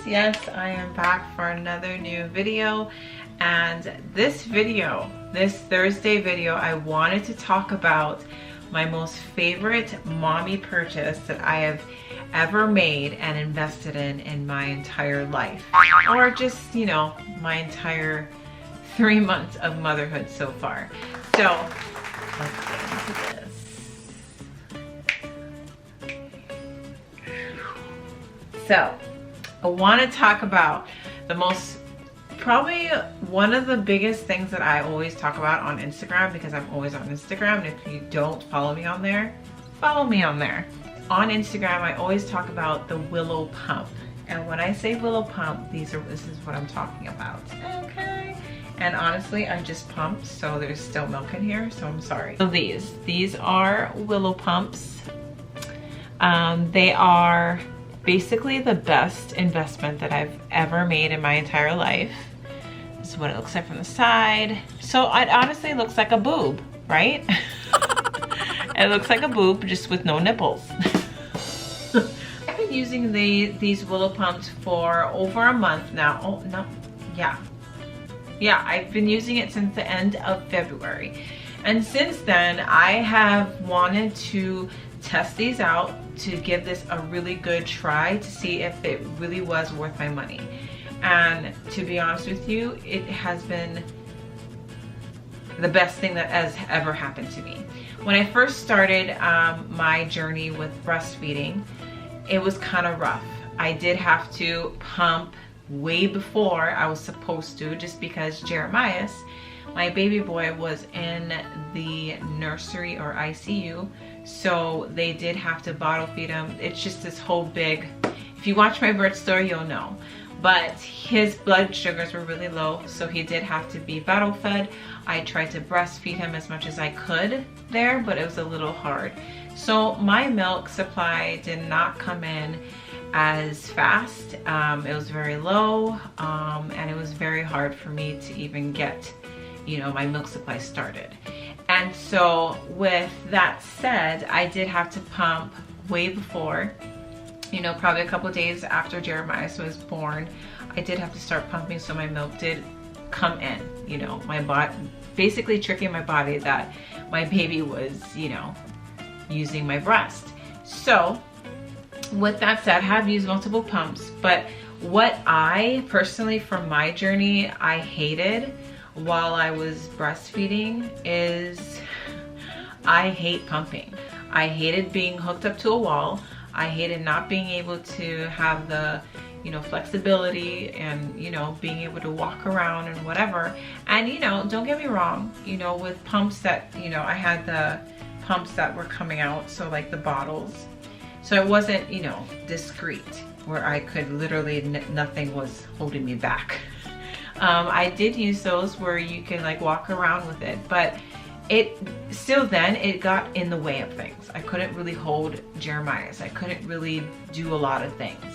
yes, I am back for another new video. And this video, this Thursday video, I wanted to talk about my most favorite mommy purchase that I have ever made and invested in my entire life. Or just, you know, my entire 3 months of motherhood so far. So, let's get into this. So, I want to talk about probably one of the biggest things that I always talk about on Instagram, because I'm always on Instagram, and if you don't follow me on there, follow me on there. On Instagram, I always talk about the Willow pump. And when I say Willow pump, this is what I'm talking about, okay? And honestly, I just pumped, so there's still milk in here, so I'm sorry. So these are Willow pumps. They are basically the best investment that I've ever made in my entire life. This is what it looks like from the side. So it honestly looks like a boob, right? It looks like a boob, just with no nipples. I've been using these Willow pumps for over a month now. Oh, no, yeah, I've been using it since the end of February. And since then, I have wanted to test these out to give this a really good try to see if it really was worth my money. And to be honest with you, it has been the best thing that has ever happened to me. When I first started my journey with breastfeeding, it was kind of rough. I did have to pump way before I was supposed to, just because Jeremiah, my baby boy, was in the nursery or ICU, so they did have to bottle feed him. It's just this whole big, if you watch my birth story, you'll know. But his blood sugars were really low, so he did have to be bottle fed. I tried to breastfeed him as much as I could there, but it was a little hard. So my milk supply did not come in as fast. It was very low, and it was very hard for me to even get, you know, my milk supply started. And so with that said, I did have to pump way before, you know, probably a couple days after Jeremiah was born. I did have to start pumping, so my milk did come in, you know, my body, basically tricking my body that my baby was, you know, using my breast. So with that said, I have used multiple pumps, but what I personally, from my journey, I hated while I was breastfeeding is I hate pumping. I hated being hooked up to a wall. I hated not being able to have the, you know, flexibility and, you know, being able to walk around and whatever. And, you know, don't get me wrong, you know, with pumps that, you know, I had the pumps that were coming out, so like the bottles. So it wasn't, you know, discreet where I could literally, nothing was holding me back. I did use those where you can like walk around with it, but it got in the way of things. I couldn't really hold Jeremiah. I couldn't really do a lot of things.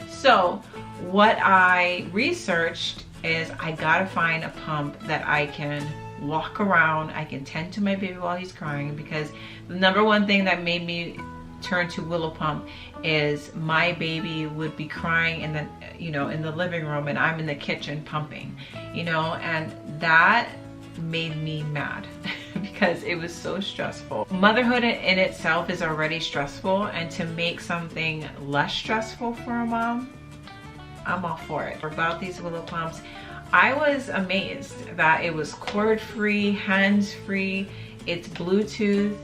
So what I researched is I gotta find a pump that I can walk around, I can tend to my baby while he's crying, because the number one thing that made me turn to Willow pump is my baby would be crying in the, you know, in the living room, and I'm in the kitchen pumping, you know, and that made me mad because it was so stressful. Motherhood in itself is already stressful, and to make something less stressful for a mom, I'm all for it. About these Willow pumps, I was amazed that it was cord-free, hands-free. It's Bluetooth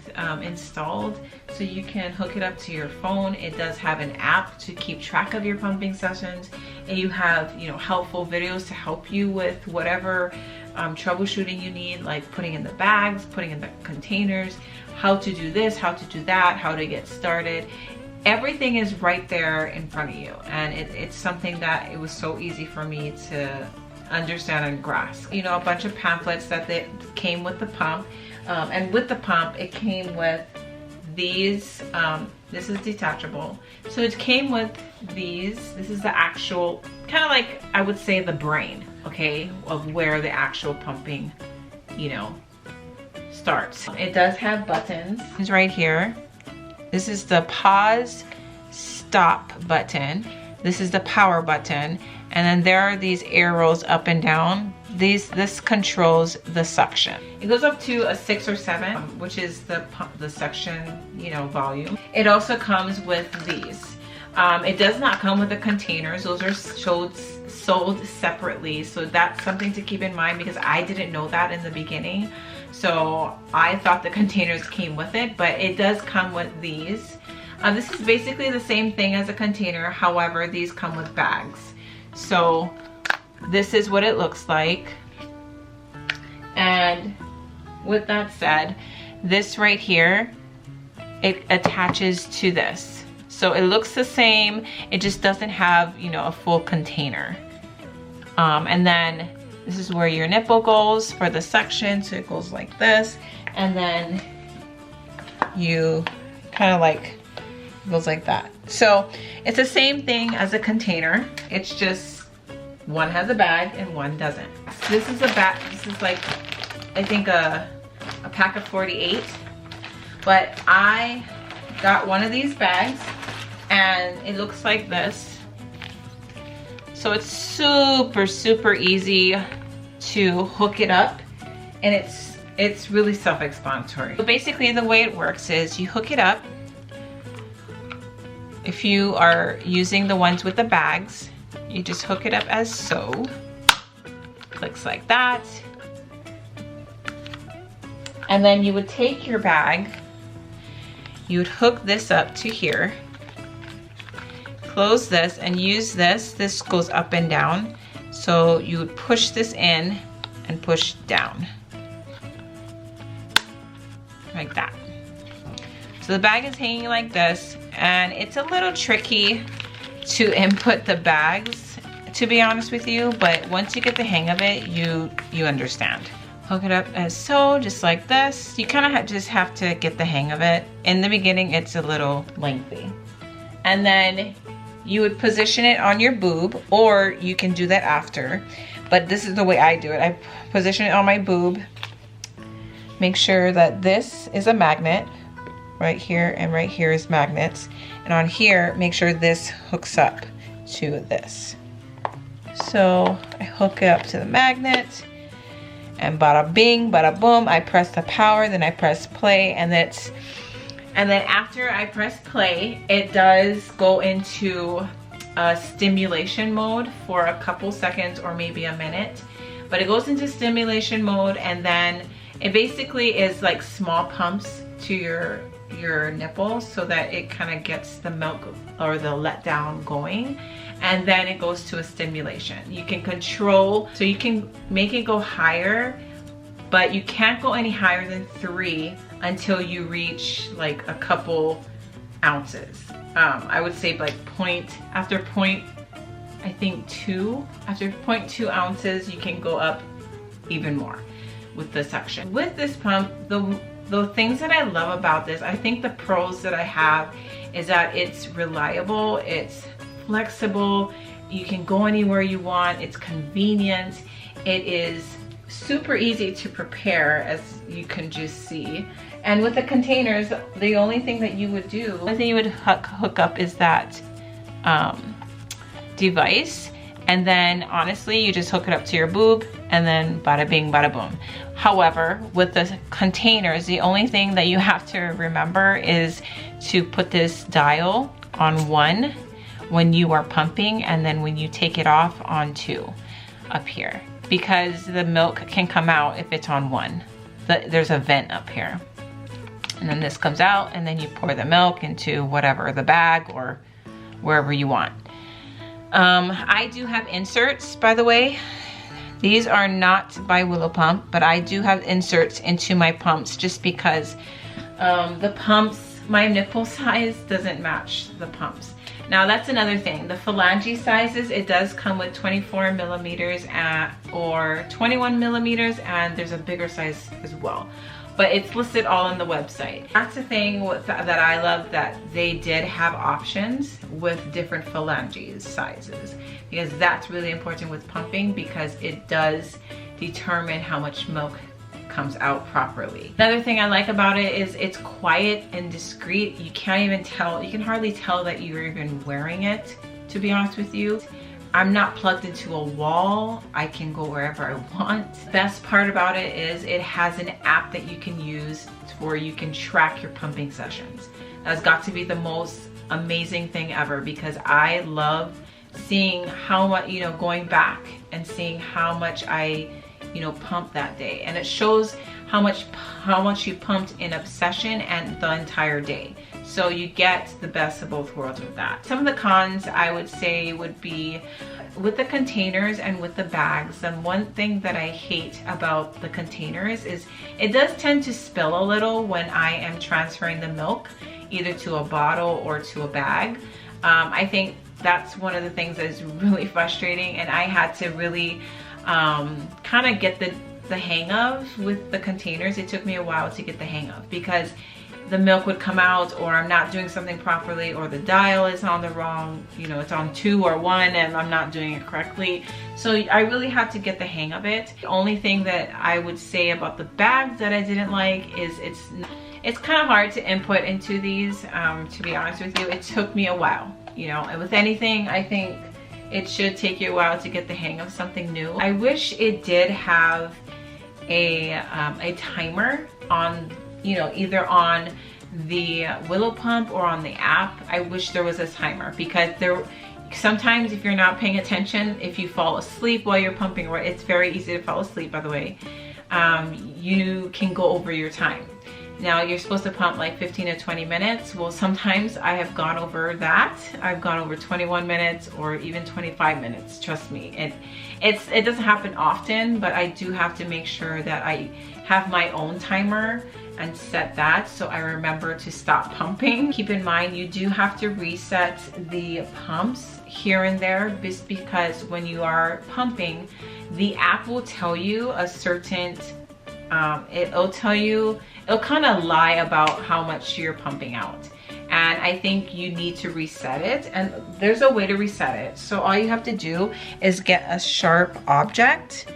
installed, so you can hook it up to your phone. It does have an app to keep track of your pumping sessions, and you have, you know, helpful videos to help you with whatever troubleshooting you need, like putting in the bags, putting in the containers, how to do this, how to do that, how to get started. Everything is right there in front of you, and it's something that it was so easy for me to understand and grasp. You know, a bunch of pamphlets that came with the pump. And with the pump, it came with these, this is detachable. So it came with these, this is the actual, kind of like, I would say the brain, okay, of where the actual pumping, you know, starts. It does have buttons. It's right here. This is the pause stop button. This is the power button. And then there are these arrows up and down. This controls the suction. It goes up to a 6 or 7, which is the suction, you know, volume. It also comes with these. It does not come with the containers. Those are sold separately. So that's something to keep in mind, because I didn't know that in the beginning. So I thought the containers came with it, but it does come with these. This is basically the same thing as a container. However, these come with bags. So this is what it looks like. And with that said, this right here, it attaches to this. So it looks the same, it just doesn't have, you know, a full container. And then this is where your nipple goes for the suction. So it goes like this. And then you kind of like, it goes like that. So it's the same thing as a container. It's just one has a bag and one doesn't. This is a bag, this is like, I think a pack of 48. But I got one of these bags and it looks like this. So it's super, super easy to hook it up, and it's really self-explanatory. So basically the way it works is you hook it up. If you are using the ones with the bags, you just hook it up as so. Clicks like that. And then you would take your bag, you would hook this up to here, close this and use this. This goes up and down. So you would push this in and push down. Like that. So the bag is hanging like this, and it's a little tricky to input the bags, to be honest with you, but once you get the hang of it, you understand. Hook it up as so, just like this. You kind of just have to get the hang of it. In the beginning, it's a little lengthy. And then you would position it on your boob, or you can do that after. But this is the way I do it. I position it on my boob. Make sure that this is a magnet. Right here and right here is magnets. And on here, make sure this hooks up to this. So I hook it up to the magnet. And bada bing, bada boom, I press the power, then I press play, and then after I press play, it does go into a stimulation mode for a couple seconds or maybe a minute. But it goes into stimulation mode, and then it basically is like small pumps to your nipple so that it kind of gets the milk or the letdown going. And then it goes to a stimulation. You can control, so you can make it go higher, but you can't go any higher than 3 until you reach like a couple ounces. I would say like after 0.2 ounces, you can go up even more with the suction. With this pump, the things that I love about this, I think the pros that I have is that it's reliable, it's flexible, you can go anywhere you want, it's convenient, it is super easy to prepare, as you can just see. And with the containers, the only thing that you would do, the only thing you would hook up is that device, and then honestly you just hook it up to your boob and then bada bing bada boom. However, with the containers, the only thing that you have to remember is to put this dial on 1 when you are pumping, and then when you take it off on 2 up here, because the milk can come out if it's on 1. There's a vent up here, and then this comes out, and then you pour the milk into whatever, the bag or wherever you want. I do have inserts, by the way. These are not by Willow Pump, but I do have inserts into my pumps just because the pumps, my nipple size doesn't match the pumps. Now that's another thing, the phalange sizes, it does come with 24 millimeters or 21 millimeters, and there's a bigger size as well. But it's listed all on the website. That's the thing that I love, that they did have options with different phalange sizes, because that's really important with pumping, because it does determine how much milk comes out properly. Another thing I like about it is it's quiet and discreet. You can't even tell, you can hardly tell that you're even wearing it, to be honest with you. I'm not plugged into a wall. I can go wherever I want. Best part about it is it has an app that you can use where you can track your pumping sessions. That's got to be the most amazing thing ever, because I love seeing how much, you know, going back and seeing how much I, you know, pumped that day. And it shows how much you pumped in a session and the entire day. So you get the best of both worlds with that. Some of the cons I would say would be with the containers and with the bags. And one thing that I hate about the containers is it does tend to spill a little when I am transferring the milk either to a bottle or to a bag. I think that's one of the things that is really frustrating, and I had to really kind of get the hang of with the containers. It took me a while to get the hang of, because the milk would come out, or I'm not doing something properly, or the dial is on the wrong, you know, it's on 2 or 1 and I'm not doing it correctly. So I really had to get the hang of it. The only thing that I would say about the bags that I didn't like is it's kind of hard to input into these, to be honest with you. It took me a while, you know, and with anything, I think it should take you a while to get the hang of something new. I wish it did have a timer on, you know, either on the Willow pump or on the app. I wish there was a timer, because sometimes if you're not paying attention, if you fall asleep while you're pumping, it's very easy to fall asleep, by the way, you can go over your time. Now you're supposed to pump like 15 to 20 minutes. Well, sometimes I have gone over that. I've gone over 21 minutes or even 25 minutes, trust me. It doesn't happen often, but I do have to make sure that I have my own timer and set that so I remember to stop pumping. Keep in mind, you do have to reset the pumps here and there, just because when you are pumping, the app will tell you a certain, it'll kind of lie about how much you're pumping out. And I think you need to reset it, and there's a way to reset it. So all you have to do is get a sharp object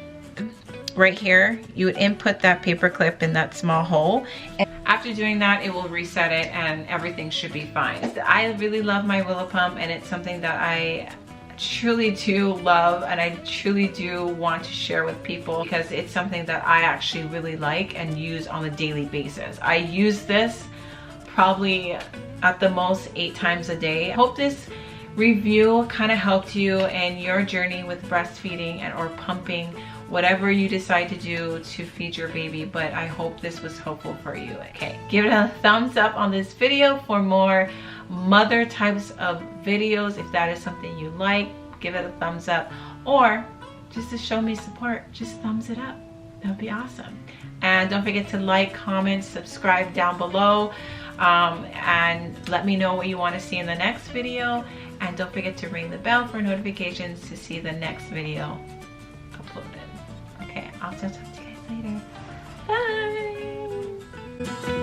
right here. You would input that paper clip in that small hole, and after doing that, it will reset it and everything should be fine. I really love my Willow pump, and it's something that I truly do love, and I truly do want to share with people, because it's something that I actually really like and use on a daily basis. I use this probably at the most 8 times a day. I hope this review kind of helped you in your journey with breastfeeding and or pumping, whatever you decide to do to feed your baby, but I hope this was helpful for you. Okay, give it a thumbs up on this video for more mother types of videos. If that is something you like, give it a thumbs up, or just to show me support, just thumbs it up. That would be awesome. And don't forget to like, comment, subscribe down below, and let me know what you want to see in the next video. And don't forget to ring the bell for notifications to see the next video uploaded. Okay, I'll talk to you guys later. Bye.